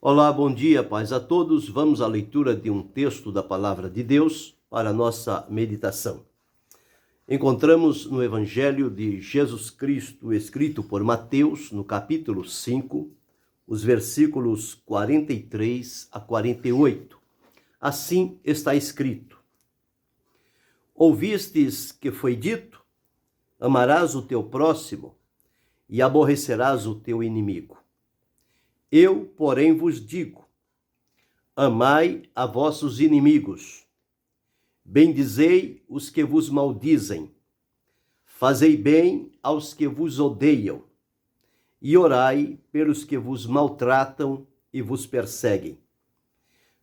Olá, bom dia, paz a todos. Vamos à leitura de um texto da Palavra de Deus para a nossa meditação. Encontramos no Evangelho de Jesus Cristo, escrito por Mateus, no capítulo 5, os versículos 43 a 48. Assim está escrito: Ouvistes que foi dito: amarás o teu próximo e aborrecerás o teu inimigo. Eu, porém, vos digo: amai a vossos inimigos, bendizei os que vos maldizem, fazei bem aos que vos odeiam, e orai pelos que vos maltratam e vos perseguem,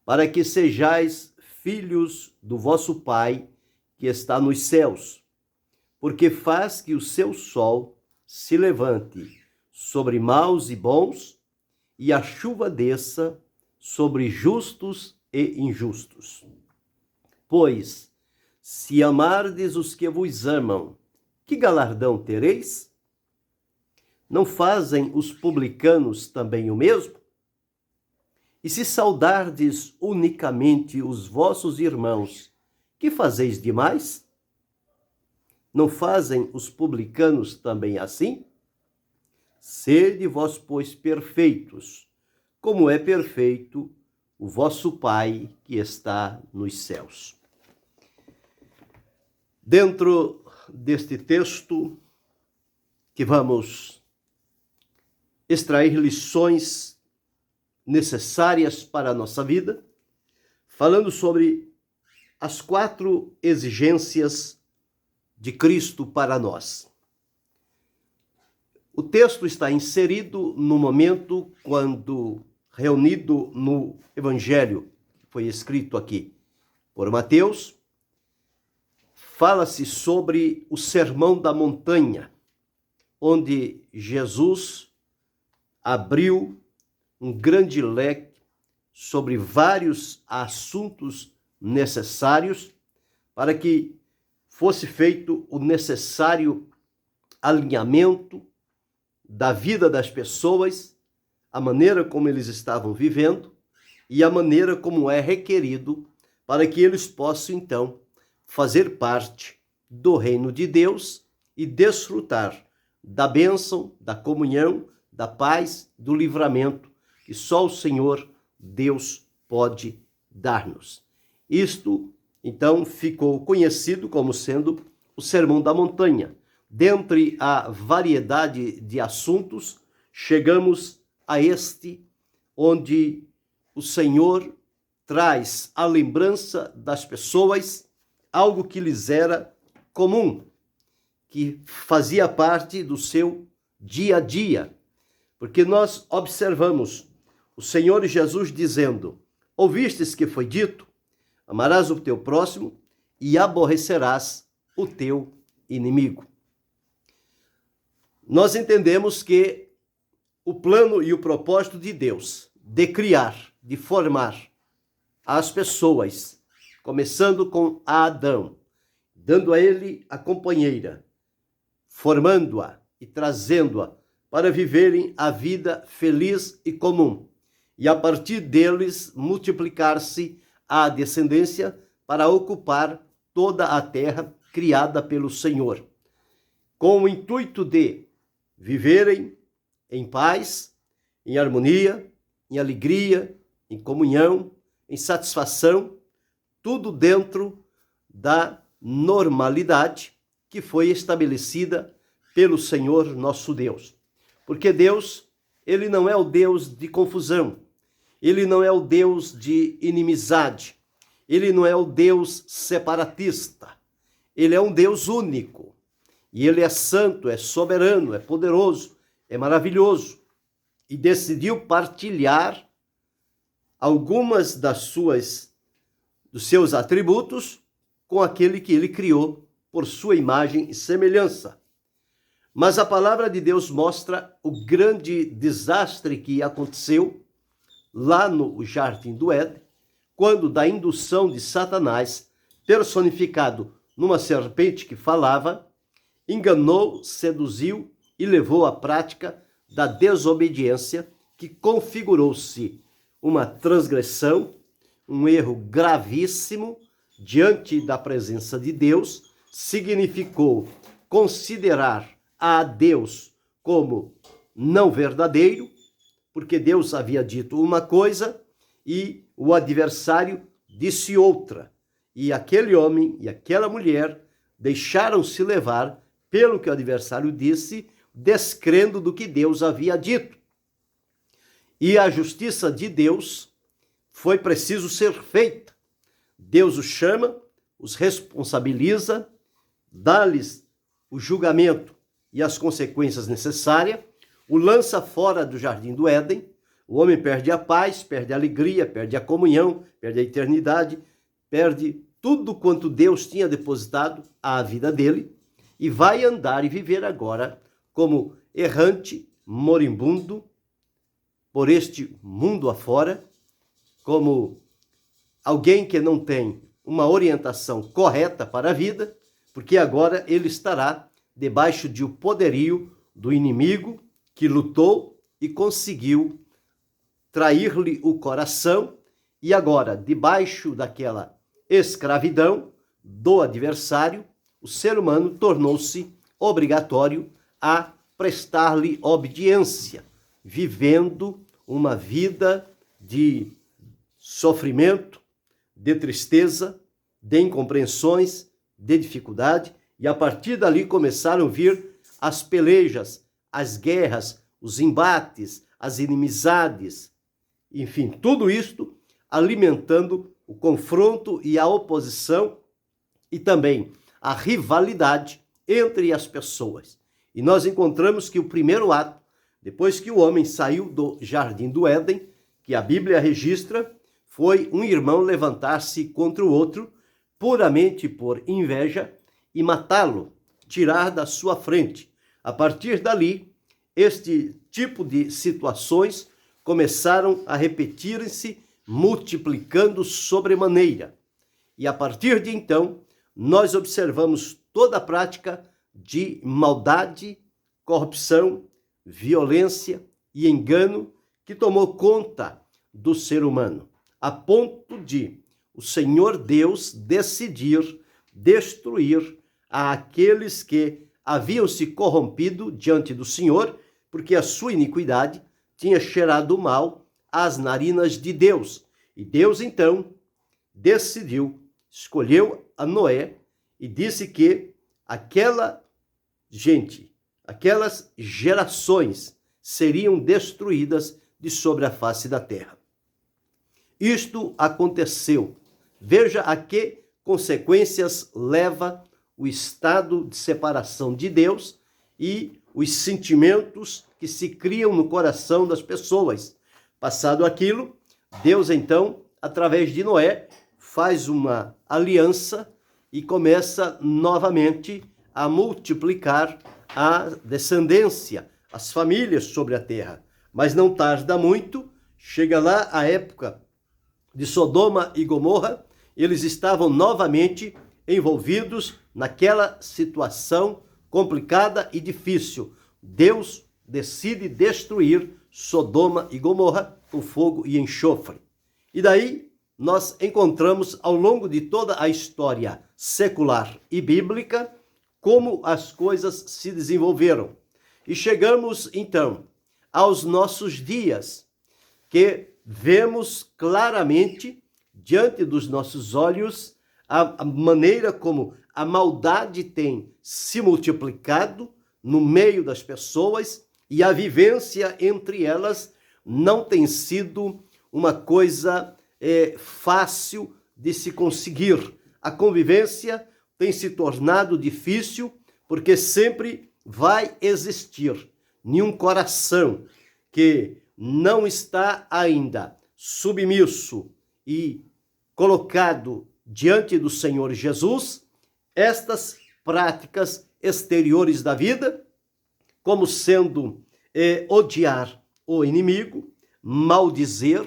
para que sejais filhos do vosso Pai que está nos céus, porque faz que o seu sol se levante sobre maus e bons, e a chuva desça sobre justos e injustos. Pois, se amardes os que vos amam, que galardão tereis? Não fazem os publicanos também o mesmo? E se saudardes unicamente os vossos irmãos, que fazeis demais? Não fazem os publicanos também assim? Sede vós, pois, perfeitos, como é perfeito o vosso Pai que está nos céus. Dentro deste texto, que vamos extrair lições necessárias para a nossa vida, falando sobre as 4 exigências de Cristo para nós. O texto está inserido no momento quando, reunido no Evangelho, que foi escrito aqui por Mateus, fala-se sobre o Sermão da Montanha, onde Jesus abriu um grande leque sobre vários assuntos necessários para que fosse feito o necessário alinhamento da vida das pessoas, a maneira como eles estavam vivendo e a maneira como é requerido para que eles possam, então, fazer parte do reino de Deus e desfrutar da bênção, da comunhão, da paz, do livramento que só o Senhor Deus pode dar-nos. Isto, então, ficou conhecido como sendo o Sermão da Montanha. Dentre a variedade de assuntos, chegamos a este, onde o Senhor traz à lembrança das pessoas algo que lhes era comum, que fazia parte do seu dia a dia. Porque nós observamos o Senhor Jesus dizendo: ouvistes que foi dito, amarás o teu próximo e aborrecerás o teu inimigo. Nós entendemos que o plano e o propósito de Deus de criar, de formar as pessoas, começando com Adão, dando a ele a companheira, formando-a e trazendo-a para viverem a vida feliz e comum, e a partir deles multiplicar-se a descendência para ocupar toda a terra criada pelo Senhor, com o intuito de viverem em paz, em harmonia, em alegria, em comunhão, em satisfação, tudo dentro da normalidade que foi estabelecida pelo Senhor nosso Deus. Porque Deus, ele não é o Deus de confusão, ele não é o Deus de inimizade, ele não é o Deus separatista, ele é um Deus único. E ele é santo, é soberano, é poderoso, é maravilhoso. E decidiu partilhar algumas dos seus atributos com aquele que ele criou por sua imagem e semelhança. Mas a palavra de Deus mostra o grande desastre que aconteceu lá no Jardim do Éden, quando da indução de Satanás, personificado numa serpente que falava, enganou, seduziu e levou à prática da desobediência que configurou-se uma transgressão, um erro gravíssimo diante da presença de Deus, significou considerar a Deus como não verdadeiro, porque Deus havia dito uma coisa e o adversário disse outra. E aquele homem e aquela mulher deixaram-se levar pelo que o adversário disse, descrendo do que Deus havia dito. E a justiça de Deus foi preciso ser feita. Deus os chama, os responsabiliza, dá-lhes o julgamento e as consequências necessárias, o lança fora do jardim do Éden. O homem perde a paz, perde a alegria, perde a comunhão, perde a eternidade, perde tudo quanto Deus tinha depositado à vida dele e vai andar e viver agora como errante, moribundo, por este mundo afora, como alguém que não tem uma orientação correta para a vida, porque agora ele estará debaixo de o poderio do inimigo que lutou e conseguiu trair-lhe o coração, e agora, debaixo daquela escravidão do adversário, o ser humano tornou-se obrigatório a prestar-lhe obediência, vivendo uma vida de sofrimento, de tristeza, de incompreensões, de dificuldade, e a partir dali começaram a vir as pelejas, as guerras, os embates, as inimizades, enfim, tudo isto alimentando o confronto e a oposição e também a rivalidade entre as pessoas. E nós encontramos que o primeiro ato, depois que o homem saiu do jardim do Éden, que a Bíblia registra, foi um irmão levantar-se contra o outro, puramente por inveja, e matá-lo, tirar da sua frente. A partir dali, este tipo de situações começaram a repetir-se, multiplicando sobremaneira. E a partir de então, nós observamos toda a prática de maldade, corrupção, violência e engano que tomou conta do ser humano, a ponto de o Senhor Deus decidir destruir aqueles que haviam se corrompido diante do Senhor, porque a sua iniquidade tinha cheirado mal às narinas de Deus. E Deus, então, decidiu, escolheu a Noé e disse que aquela gente, aquelas gerações seriam destruídas de sobre a face da terra. Isto aconteceu. Veja a que consequências leva o estado de separação de Deus e os sentimentos que se criam no coração das pessoas. Passado aquilo, Deus então, através de Noé, faz uma aliança e começa novamente a multiplicar a descendência, as famílias sobre a terra. Mas não tarda muito, chega lá a época de Sodoma e Gomorra, eles estavam novamente envolvidos naquela situação complicada e difícil. Deus decide destruir Sodoma e Gomorra com fogo e enxofre. E daí nós encontramos ao longo de toda a história secular e bíblica como as coisas se desenvolveram. E chegamos então aos nossos dias, que vemos claramente diante dos nossos olhos a maneira como a maldade tem se multiplicado no meio das pessoas e a vivência entre elas não tem sido uma coisa fácil de se conseguir. A convivência tem se tornado difícil porque sempre vai existir nenhum coração que não está ainda submisso e colocado diante do Senhor Jesus, estas práticas exteriores da vida, como sendo odiar o inimigo, maldizer,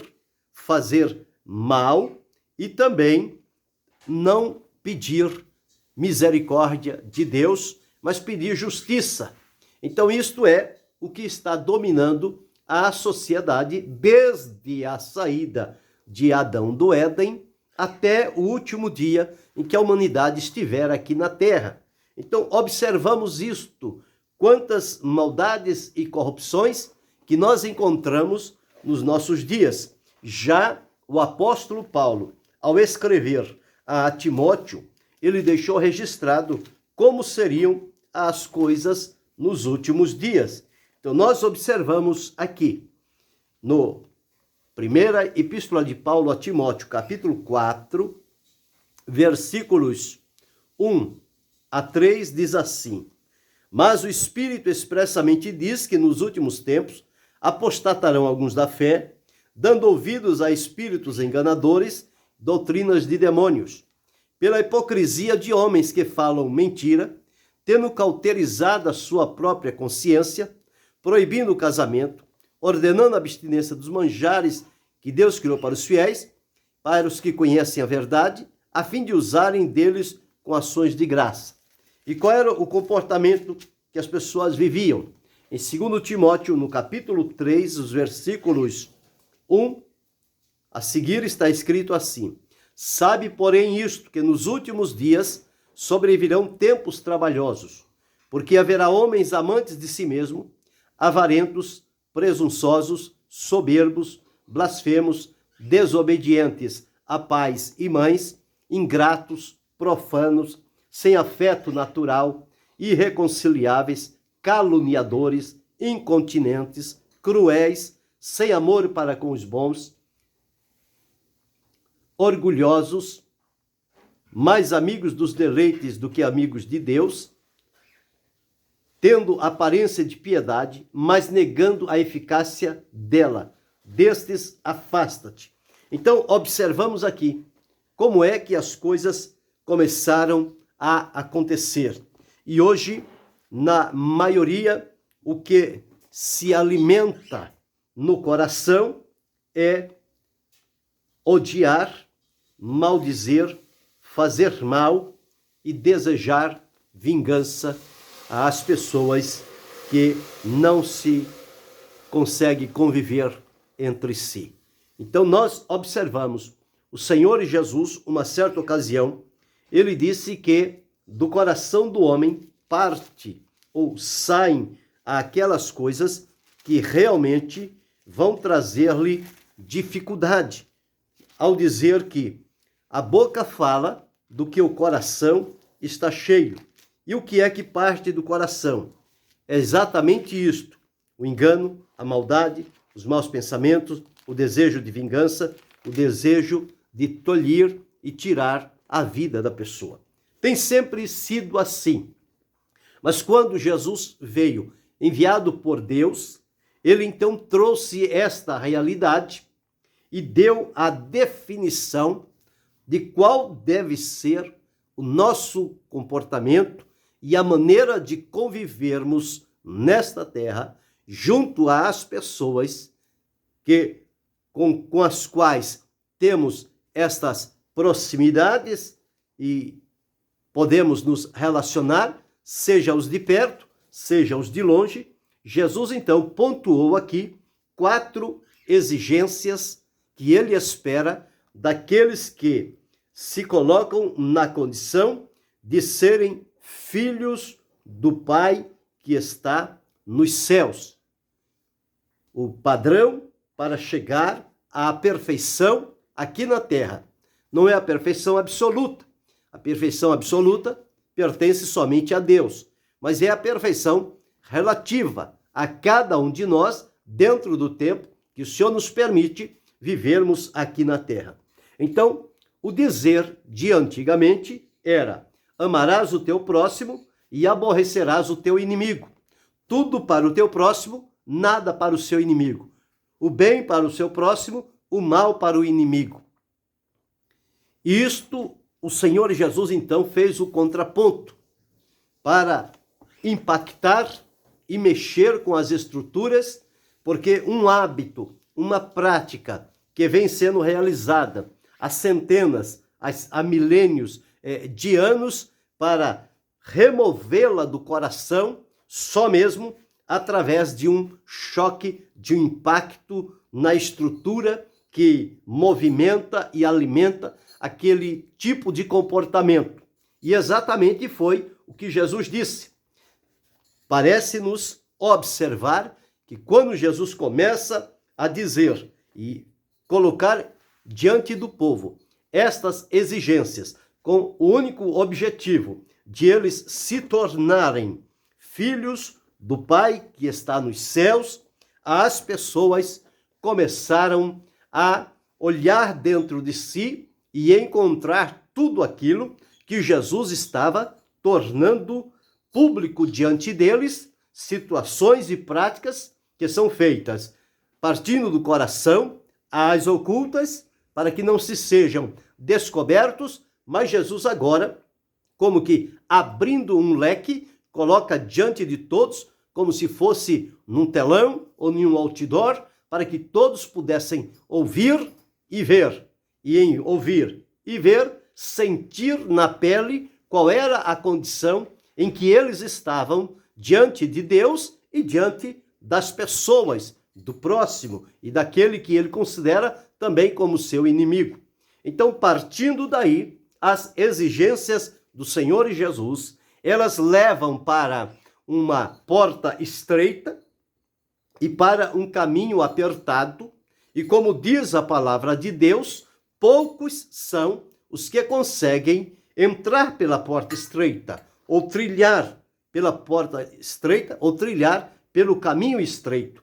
fazer mal e também não pedir misericórdia de Deus, mas pedir justiça. Então isto é o que está dominando a sociedade desde a saída de Adão do Éden até o último dia em que a humanidade estiver aqui na Terra. Então, observamos isto, quantas maldades e corrupções que nós encontramos nos nossos dias. Já o apóstolo Paulo, ao escrever a Timóteo, ele deixou registrado como seriam as coisas nos últimos dias. Então, nós observamos aqui, no primeira epístola de Paulo a Timóteo, capítulo 4, versículos 1 a 3, diz assim: Mas o Espírito expressamente diz que nos últimos tempos apostatarão alguns da fé, dando ouvidos a espíritos enganadores, doutrinas de demônios, pela hipocrisia de homens que falam mentira, tendo cauterizado a sua própria consciência, proibindo o casamento, ordenando a abstinência dos manjares que Deus criou para os fiéis, para os que conhecem a verdade, a fim de usarem deles com ações de graça. E qual era o comportamento que as pessoas viviam? Em 2 Timóteo, no capítulo 3, os versículos 1, a seguir está escrito assim: Sabe, porém, isto, que nos últimos dias sobrevirão tempos trabalhosos, porque haverá homens amantes de si mesmo, avarentos, presunçosos, soberbos, blasfemos, desobedientes a pais e mães, ingratos, profanos, sem afeto natural, irreconciliáveis, caluniadores, incontinentes, cruéis, sem amor para com os bons, orgulhosos, mais amigos dos deleites do que amigos de Deus, tendo aparência de piedade, mas negando a eficácia dela. Destes, afasta-te. Então, observamos aqui como é que as coisas começaram a acontecer. E hoje, na maioria, o que se alimenta no coração é odiar, maldizer, fazer mal e desejar vingança às pessoas que não se conseguem conviver entre si. Então nós observamos o Senhor Jesus, uma certa ocasião, ele disse que do coração do homem parte ou saem aquelas coisas que realmente vão trazer-lhe dificuldade, ao dizer que a boca fala do que o coração está cheio. E o que é que parte do coração? É exatamente isto: o engano, a maldade, os maus pensamentos, o desejo de vingança, o desejo de tolir e tirar a vida da pessoa. Tem sempre sido assim. Mas quando Jesus veio, enviado por Deus, ele então trouxe esta realidade e deu a definição de qual deve ser o nosso comportamento e a maneira de convivermos nesta terra junto às pessoas com as quais temos estas proximidades e podemos nos relacionar, seja os de perto, seja os de longe. Jesus, então, pontuou aqui 4 exigências que ele espera daqueles que se colocam na condição de serem filhos do Pai que está nos céus. O padrão para chegar à perfeição aqui na terra não é a perfeição absoluta. A perfeição absoluta pertence somente a Deus, mas é a perfeição relativa a cada um de nós dentro do tempo que o Senhor nos permite vivermos aqui na terra. Então, o dizer de antigamente era: amarás o teu próximo e aborrecerás o teu inimigo. Tudo para o teu próximo, nada para o seu inimigo. O bem para o seu próximo, o mal para o inimigo. Isto, o Senhor Jesus, então, fez o contraponto para impactar e mexer com as estruturas, porque um hábito, uma prática que vem sendo realizada há centenas, há milênios de anos, para removê-la do coração, só mesmo através de um choque, de um impacto na estrutura que movimenta e alimenta aquele tipo de comportamento. E exatamente foi o que Jesus disse. Parece-nos observar que quando Jesus começa a dizer e colocar diante do povo estas exigências, com o único objetivo de eles se tornarem filhos do Pai que está nos céus, as pessoas começaram a olhar dentro de si e encontrar tudo aquilo que Jesus estava tornando público diante deles, situações e práticas que são feitas partindo do coração, às ocultas, para que não se sejam descobertos, mas Jesus agora, como que abrindo um leque, coloca diante de todos, como se fosse num telão ou em um outdoor, para que todos pudessem ouvir e ver. E em ouvir e ver, sentir na pele qual era a condição em que eles estavam diante de Deus e diante das pessoas, do próximo e daquele que ele considera também como seu inimigo. Então, partindo daí, as exigências do Senhor Jesus, elas levam para uma porta estreita e para um caminho apertado, e como diz a palavra de Deus, poucos são os que conseguem entrar pela porta estreita, ou trilhar pela porta estreita, ou trilhar pelo caminho estreito.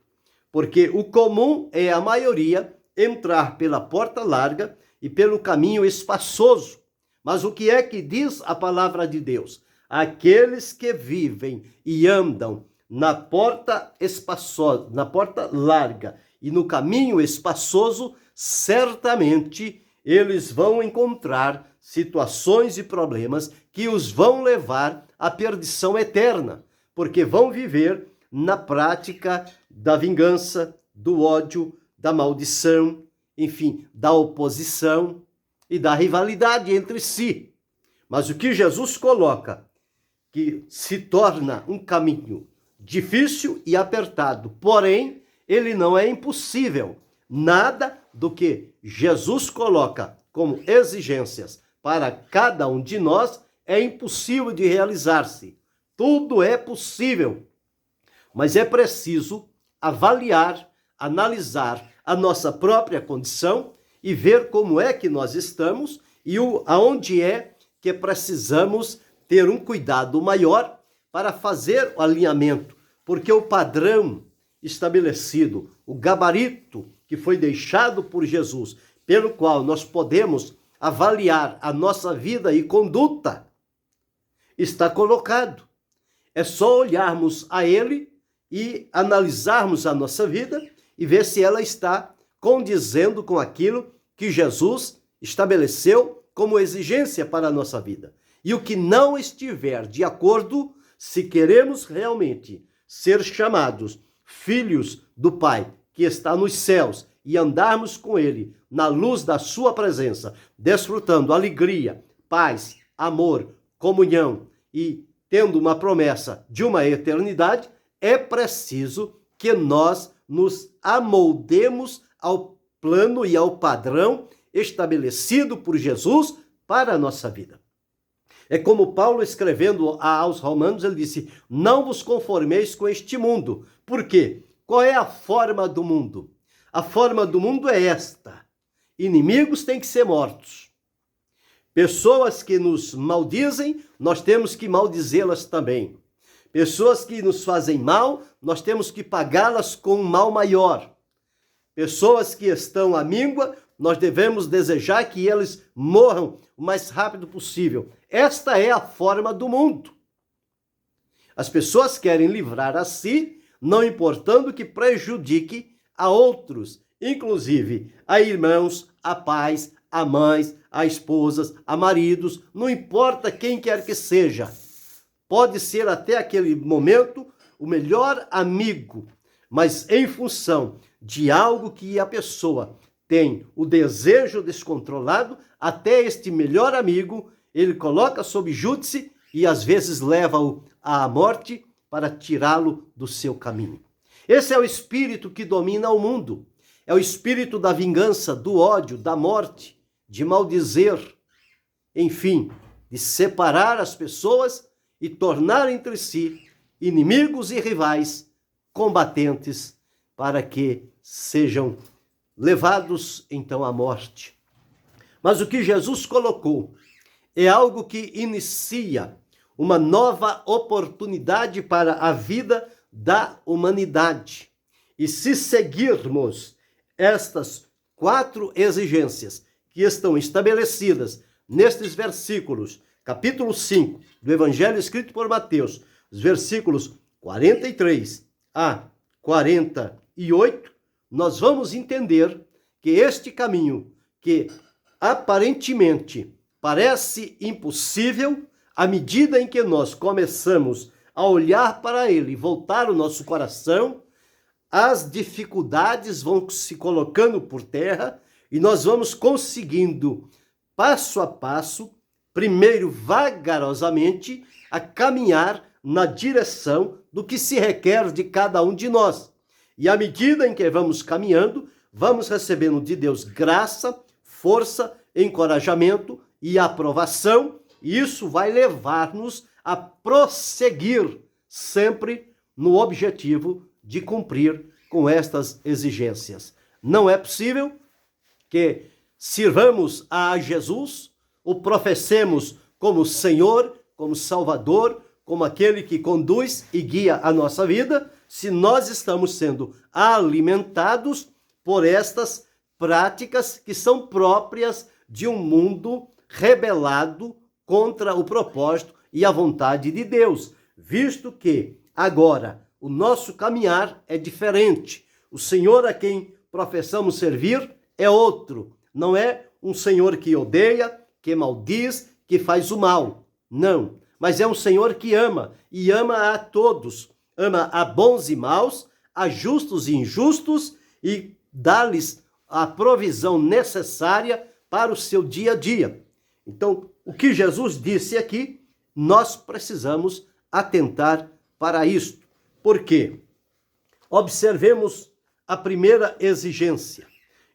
Porque o comum é a maioria entrar pela porta larga e pelo caminho espaçoso. Mas o que é que diz a palavra de Deus? Aqueles que vivem e andam na porta espaçosa, na porta larga e no caminho espaçoso, certamente eles vão encontrar situações e problemas que os vão levar à perdição eterna, porque vão viver na prática da vingança, do ódio, da maldição, enfim, da oposição e da rivalidade entre si. Mas o que Jesus coloca, que se torna um caminho difícil e apertado, porém, ele não é impossível. Nada do que Jesus coloca como exigências para cada um de nós é impossível de realizar-se. Tudo é possível. Mas é preciso avaliar, analisar a nossa própria condição e ver como é que nós estamos e aonde é que precisamos ter um cuidado maior para fazer o alinhamento, porque o padrão estabelecido, o gabarito que foi deixado por Jesus, pelo qual nós podemos avaliar a nossa vida e conduta, está colocado. É só olharmos a ele e analisarmos a nossa vida e ver se ela está condizendo com aquilo que Jesus estabeleceu como exigência para a nossa vida. E o que não estiver de acordo, se queremos realmente ser chamados filhos do Pai que está nos céus e andarmos com Ele na luz da sua presença, desfrutando alegria, paz, amor, comunhão e tendo uma promessa de uma eternidade, é preciso que nós nos amoldemos ao plano e ao padrão estabelecido por Jesus para a nossa vida. É como Paulo escrevendo aos Romanos, ele disse, não vos conformeis com este mundo. Por quê? Qual é a forma do mundo? A forma do mundo é esta. Inimigos têm que ser mortos. Pessoas que nos maldizem, nós temos que maldizê-las também. Pessoas que nos fazem mal, nós temos que pagá-las com um mal maior. Pessoas que estão à míngua, nós devemos desejar que eles morram o mais rápido possível. Esta é a forma do mundo. As pessoas querem livrar a si, não importando que prejudique a outros, inclusive a irmãos, a pais, a mães, a esposas, a maridos, não importa quem quer que seja. Pode ser até aquele momento o melhor amigo, mas em função de algo que a pessoa tem o desejo descontrolado, até este melhor amigo, ele coloca sob júdice e às vezes leva-o à morte para tirá-lo do seu caminho. Esse é o espírito que domina o mundo. É o espírito da vingança, do ódio, da morte, de maldizer, enfim, de separar as pessoas e tornar entre si inimigos e rivais, combatentes, para que sejam levados então à morte. Mas o que Jesus colocou é algo que inicia uma nova oportunidade para a vida da humanidade. E se seguirmos estas 4 exigências que estão estabelecidas nestes versículos, capítulo 5 do Evangelho escrito por Mateus, os versículos 43 a 48, nós vamos entender que este caminho, que aparentemente parece impossível, à medida em que nós começamos a olhar para ele e voltar o nosso coração, as dificuldades vão se colocando por terra e nós vamos conseguindo, passo a passo, primeiro vagarosamente, a caminhar na direção do que se requer de cada um de nós. E à medida em que vamos caminhando, vamos recebendo de Deus graça, força, encorajamento e aprovação, e isso vai levar-nos a prosseguir sempre no objetivo de cumprir com estas exigências. Não é possível que sirvamos a Jesus, o professemos como Senhor, como Salvador, como aquele que conduz e guia a nossa vida, se nós estamos sendo alimentados por estas práticas que são próprias de um mundo rebelado contra o propósito e a vontade de Deus, visto que agora o nosso caminhar é diferente. O Senhor a quem professamos servir é outro. Não é um Senhor que odeia, que maldiz, que faz o mal. Não. Mas é um Senhor que ama, e ama a todos. Ama a bons e maus, a justos e injustos, e dá-lhes a provisão necessária para o seu dia a dia. Então, o que Jesus disse aqui, nós precisamos atentar para isto. Por quê? Observemos a primeira exigência.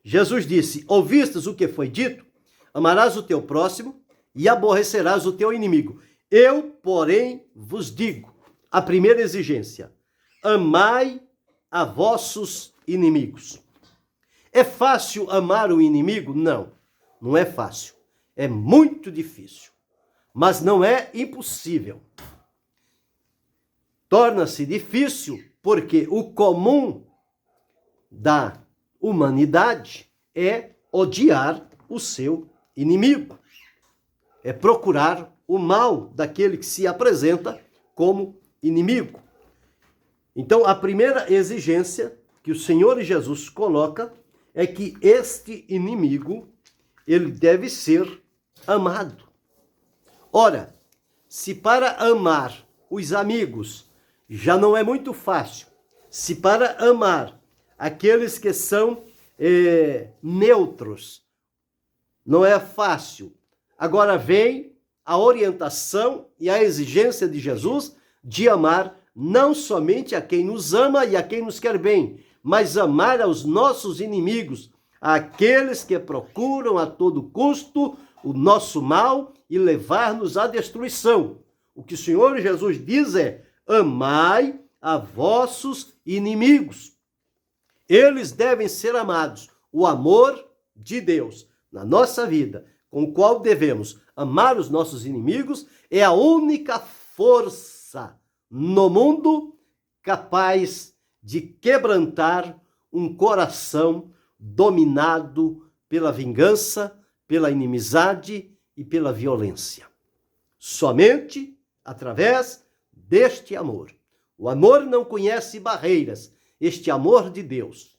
Jesus disse: ouvistes o que foi dito? Amarás o teu próximo e aborrecerás o teu inimigo. Eu, porém, vos digo, a primeira exigência: amai a vossos inimigos. É fácil amar o inimigo? Não, não é fácil. É muito difícil, mas não é impossível. Torna-se difícil porque o comum da humanidade é odiar o seu inimigo. É procurar o mal daquele que se apresenta como inimigo. Então, a primeira exigência que o Senhor Jesus coloca é que este inimigo, ele deve ser amado. Ora, se para amar os amigos já não é muito fácil, se para amar aqueles que são neutros não é fácil, agora vem a orientação e a exigência de Jesus de amar não somente a quem nos ama e a quem nos quer bem, mas amar aos nossos inimigos, aqueles que procuram a todo custo o nosso mal e levar-nos à destruição. O que o Senhor Jesus diz é: amai a vossos inimigos. Eles devem ser amados. O amor de Deus na nossa vida, com o qual devemos amar os nossos inimigos, é a única força no mundo capaz de quebrantar um coração dominado pela vingança, pela inimizade e pela violência. Somente através deste amor. O amor não conhece barreiras, este amor de Deus.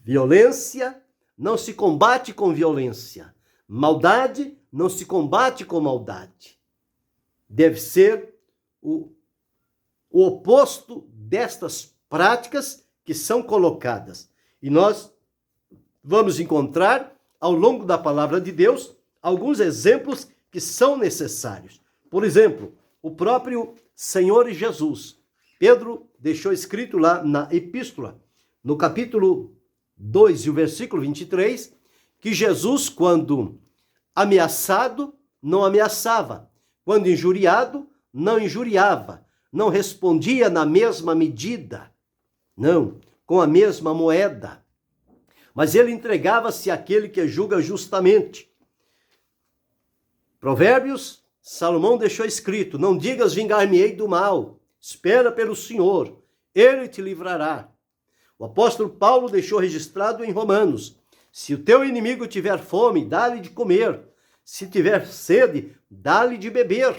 Violência não se combate com violência. Maldade não se combate com maldade. Deve ser o oposto destas práticas que são colocadas. E nós vamos encontrar, ao longo da palavra de Deus, alguns exemplos que são necessários. Por exemplo, o próprio Senhor Jesus, Pedro deixou escrito lá na epístola, no capítulo 2 e o versículo 23, que Jesus, quando ameaçado, não ameaçava, quando injuriado, não injuriava, não respondia na mesma medida, não, com a mesma moeda, mas ele entregava-se àquele que julga justamente. Provérbios, Salomão deixou escrito: não digas vingar-me-ei do mal, espera pelo Senhor, ele te livrará. O apóstolo Paulo deixou registrado em Romanos: se o teu inimigo tiver fome, dá-lhe de comer, se tiver sede, dá-lhe de beber.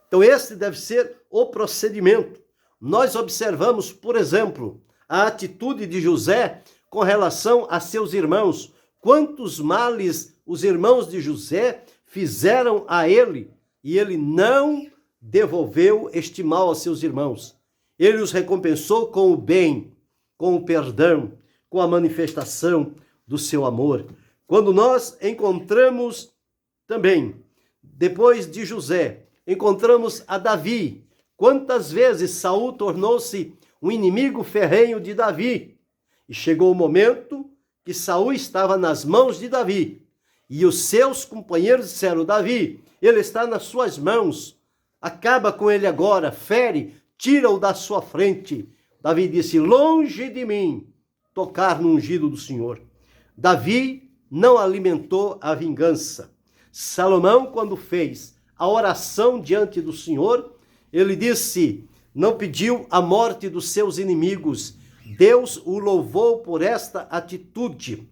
Então esse deve ser o procedimento. Nós observamos, por exemplo, a atitude de José com relação a seus irmãos. Quantos males os irmãos de José fizeram a ele, e ele não devolveu este mal a seus irmãos. Ele os recompensou com o bem, com o perdão, com a manifestação do seu amor. Quando nós encontramos também, depois de José, encontramos a Davi. Quantas vezes Saul tornou-se um inimigo ferrenho de Davi? E chegou o momento que Saul estava nas mãos de Davi. E os seus companheiros disseram: Davi, ele está nas suas mãos. Acaba com ele agora, fere, tira-o da sua frente. Davi disse: longe de mim tocar no ungido do Senhor. Davi não alimentou a vingança. Salomão, quando fez a oração diante do Senhor, ele disse, não pediu a morte dos seus inimigos. Deus o louvou por esta atitude.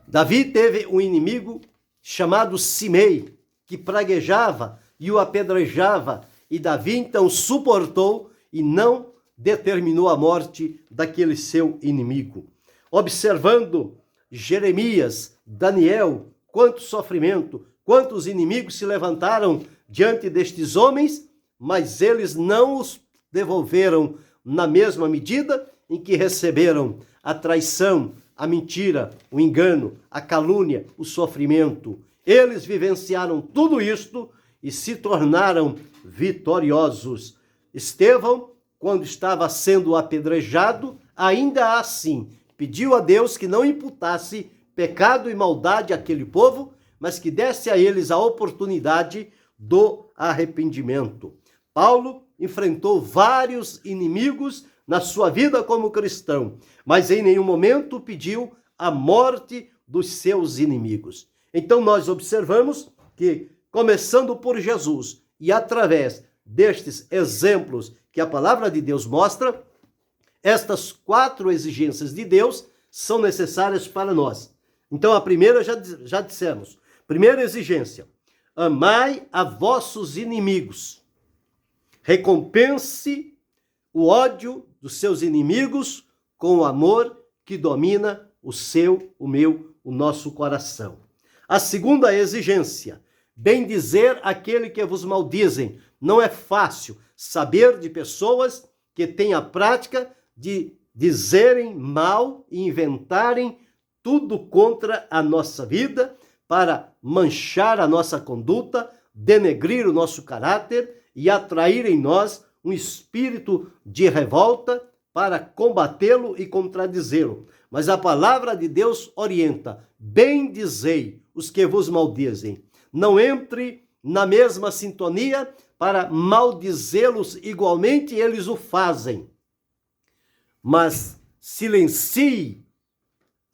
Davi teve um inimigo chamado Simei, que praguejava e o apedrejava, e Davi então suportou e não determinou a morte daquele seu inimigo. Observando Jeremias, Daniel, quanto sofrimento, quantos inimigos se levantaram diante destes homens, mas eles não os devolveram na mesma medida em que receberam a traição, a mentira, o engano, a calúnia, o sofrimento. Eles vivenciaram tudo isto e se tornaram vitoriosos. Estevão, quando estava sendo apedrejado, ainda assim pediu a Deus que não imputasse pecado e maldade àquele povo, mas que desse a eles a oportunidade do arrependimento. Paulo enfrentou vários inimigos na sua vida como cristão, mas em nenhum momento pediu a morte dos seus inimigos. Então nós observamos que, começando por Jesus e através destes exemplos que a palavra de Deus mostra, estas 4 exigências de Deus são necessárias para nós. Então a primeira já dissemos. Primeira exigência: amai a vossos inimigos. Recompense o ódio dos seus inimigos com o amor que domina o seu, o meu, o nosso coração. A segunda exigência: bendizer aquele que vos maldizem. Não é fácil saber de pessoas que têm a prática de dizerem mal e inventarem tudo contra a nossa vida para manchar a nossa conduta, denegrir o nosso caráter e atrair em nós um espírito de revolta para combatê-lo e contradizê-lo. Mas a palavra de Deus orienta: bendizei os que vos maldizem. Não entre na mesma sintonia para maldizê-los igualmente, eles o fazem. Mas silencie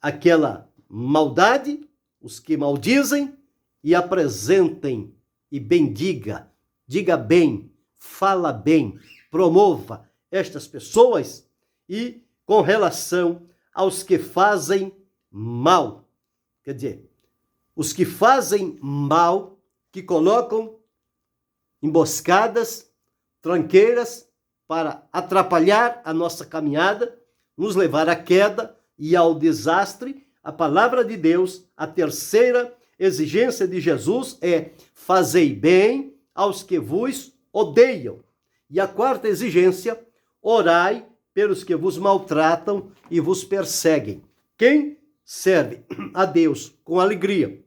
aquela maldade, os que maldizem, e apresentem e bendiga, diga bem, fala bem, promova estas pessoas e com relação aos que fazem mal. Quer dizer, os que fazem mal, que colocam emboscadas, tranqueiras para atrapalhar a nossa caminhada, nos levar à queda e ao desastre, a palavra de Deus, a terceira exigência de Jesus é: fazei bem aos que vos odeiam. E a quarta exigência: orai pelos que vos maltratam e vos perseguem. Quem serve a Deus com alegria,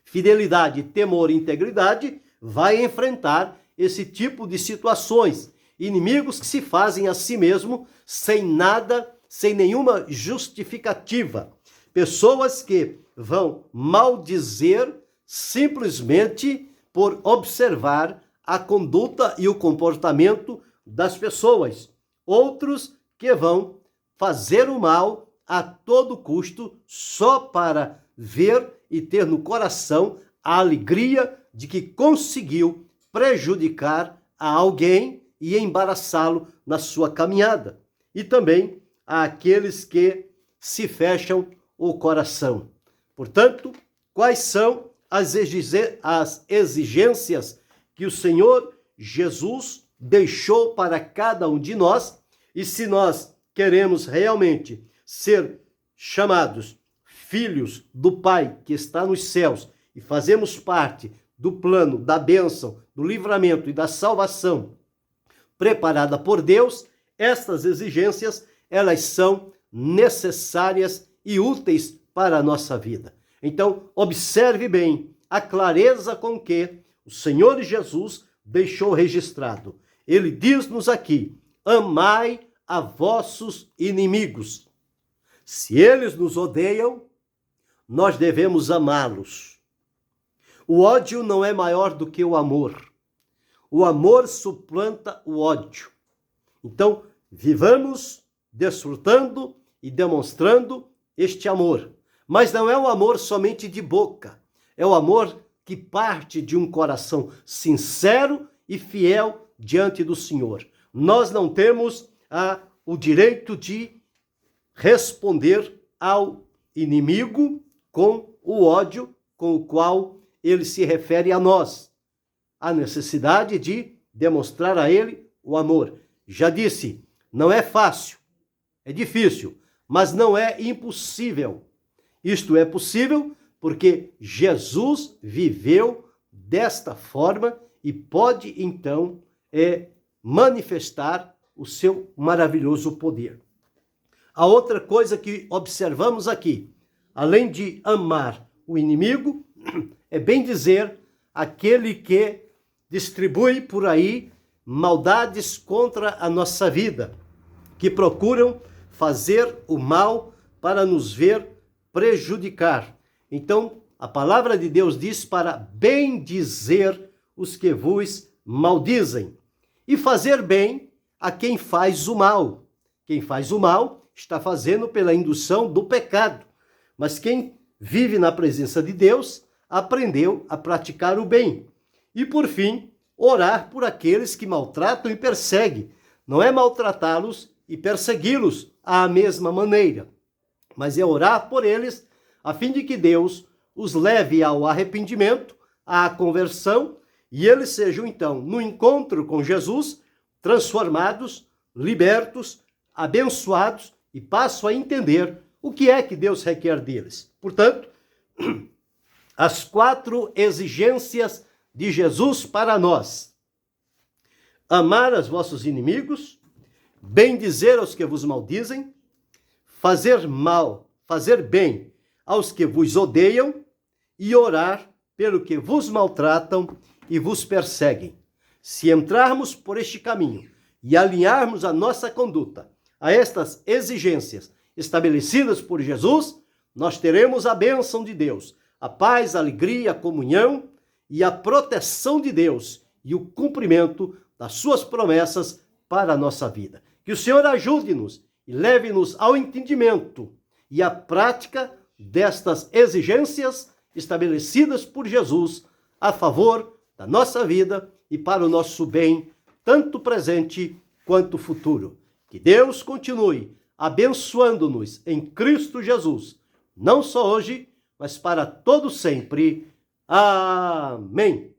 fidelidade, temor e integridade vai enfrentar esse tipo de situações. inimigos que se fazem a si mesmo sem nada, sem nenhuma justificativa. Pessoas que vão maldizer simplesmente por observar a conduta e o comportamento das pessoas. Outros que vão fazer o mal a todo custo só para ver e ter no coração a alegria de que conseguiu prejudicar a alguém e embaraçá-lo na sua caminhada. E também àqueles que se fecham o coração. Portanto, quais são as exigências que o Senhor Jesus deixou para cada um de nós? E se nós queremos realmente ser chamados filhos do Pai que está nos céus e fazemos parte do plano da bênção, do livramento e da salvação preparada por Deus, estas exigências, elas são necessárias e úteis para a nossa vida. Então, observe bem a clareza com que o Senhor Jesus deixou registrado. Ele diz-nos aqui: amai a vossos inimigos. Se eles nos odeiam, nós devemos amá-los. O ódio não é maior do que o amor. O amor suplanta o ódio. Então, vivamos desfrutando e demonstrando este amor. Mas não é um amor somente de boca. É o amor que parte de um coração sincero e fiel diante do Senhor. Nós não temos o direito de responder ao inimigo com o ódio com o qual ele se refere a nós. A necessidade de demonstrar a ele o amor. Já disse, não é fácil, é difícil, mas não é impossível. Isto é possível porque Jesus viveu desta forma e pode, então, manifestar o seu maravilhoso poder. A outra coisa que observamos aqui, além de amar o inimigo, é bem dizer aquele que distribui por aí maldades contra a nossa vida, que procuram fazer o mal para nos ver prejudicar. Então, a palavra de Deus diz para bendizer os que vos maldizem e fazer bem a quem faz o mal. Quem faz o mal está fazendo pela indução do pecado, mas quem vive na presença de Deus aprendeu a praticar o bem. E, por fim, orar por aqueles que maltratam e perseguem. Não é maltratá-los e persegui-los à mesma maneira, mas é orar por eles a fim de que Deus os leve ao arrependimento, à conversão, e eles sejam, então, no encontro com Jesus, transformados, libertos, abençoados e passam a entender o que é que Deus requer deles. Portanto, as 4 exigências de Jesus para nós: amar os vossos inimigos, bendizer aos que vos maldizem, fazer bem aos que vos odeiam e orar pelo que vos maltratam e vos perseguem. Se entrarmos por este caminho e alinharmos a nossa conduta a estas exigências estabelecidas por Jesus, nós teremos a bênção de Deus, a paz, a alegria, a comunhão e a proteção de Deus e o cumprimento das suas promessas para a nossa vida. Que o Senhor ajude-nos e leve-nos ao entendimento e à prática destas exigências estabelecidas por Jesus a favor da nossa vida e para o nosso bem, tanto presente quanto futuro. Que Deus continue abençoando-nos em Cristo Jesus, não só hoje, mas para todo sempre. Amém.